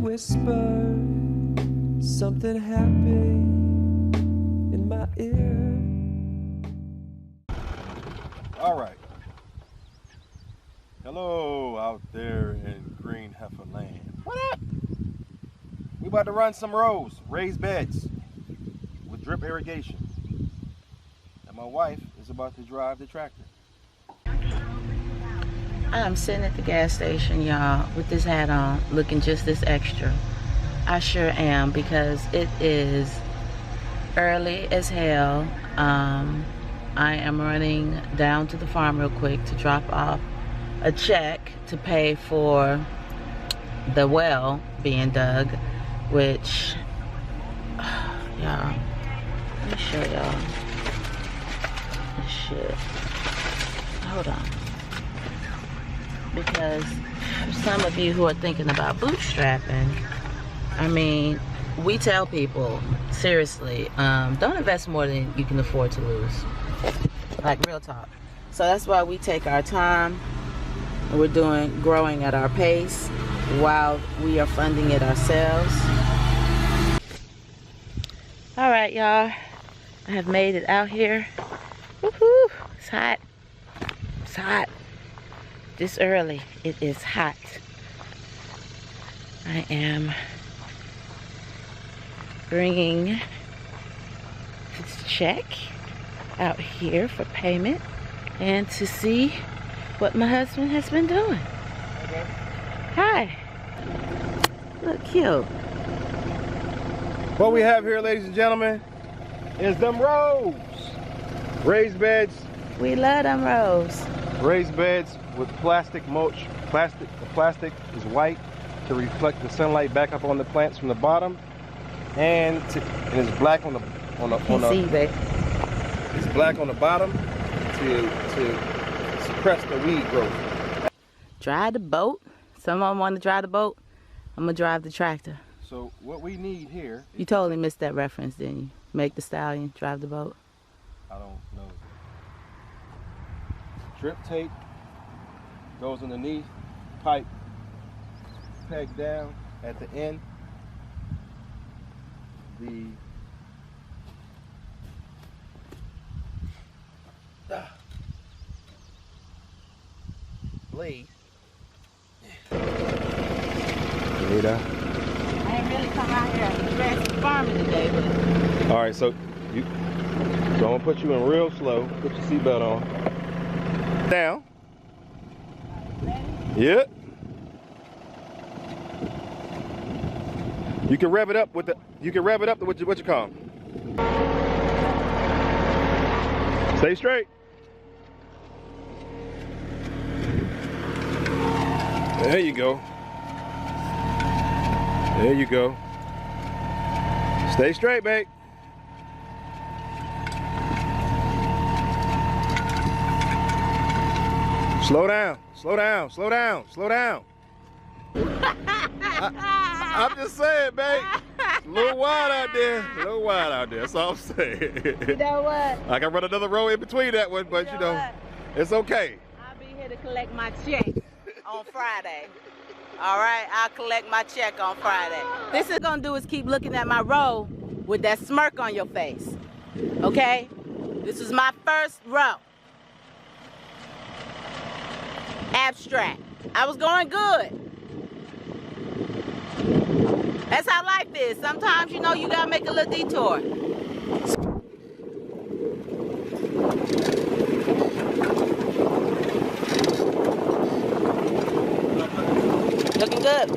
whisper something happy in my ear. All right. Hello out there in Green Heffa land. What up? We about to run some rows, raised beds with drip irrigation. And my wife is about to drive the tractor. I'm sitting at the gas station, y'all, with this hat on, looking just this extra. I sure am, because it is early as hell. I am running down to the farm real quick to drop off a check to pay for the well being dug, which, y'all, let me show y'all this shit. Hold on. Because for some of you who are thinking about bootstrapping, I mean, we tell people, seriously, don't invest more than you can afford to lose. Like, real talk. So that's why we take our time. We're growing at our pace while we are funding it ourselves. All right, y'all. I have made it out here. Woohoo! It's hot. It's hot. This early, it is hot. I am bringing this check out here for payment and to see what my husband has been doing. Okay. Hi. Look cute. What we have here, ladies and gentlemen, is them rows. Raised beds. We love them rows. Raised beds with plastic mulch. The plastic is white to reflect the sunlight back up on the plants from the bottom, and it's black on the it's black on the bottom to suppress the weed growth. Drive the boat. Someone want to drive the boat? I'm gonna drive the tractor. So what we need here. You totally missed that reference, didn't you? Make the stallion drive the boat. I don't know. Drip tape goes underneath, pipe pegged down at the end. The blade. Rita. I ain't really come out here dressed farming today, but. All right, so I'm gonna put you in real slow. Put your seatbelt on. Down. Yep. You can rev it up with what you call. Stay straight. There you go. There you go. Stay straight, babe. Slow down, slow down, slow down, slow down. I'm just saying, babe. It's a little wild out there. A little wild out there. That's all I'm saying. You know what? I can run another row in between that one, but you know it's okay. I'll be here to collect my check on Friday. All right, I'll collect my check on Friday. This is gonna do is keep looking at my row with that smirk on your face. Okay? This is my first row. Abstract. I was going good. That's how life is. Sometimes, you know, you gotta make a little detour. Looking good.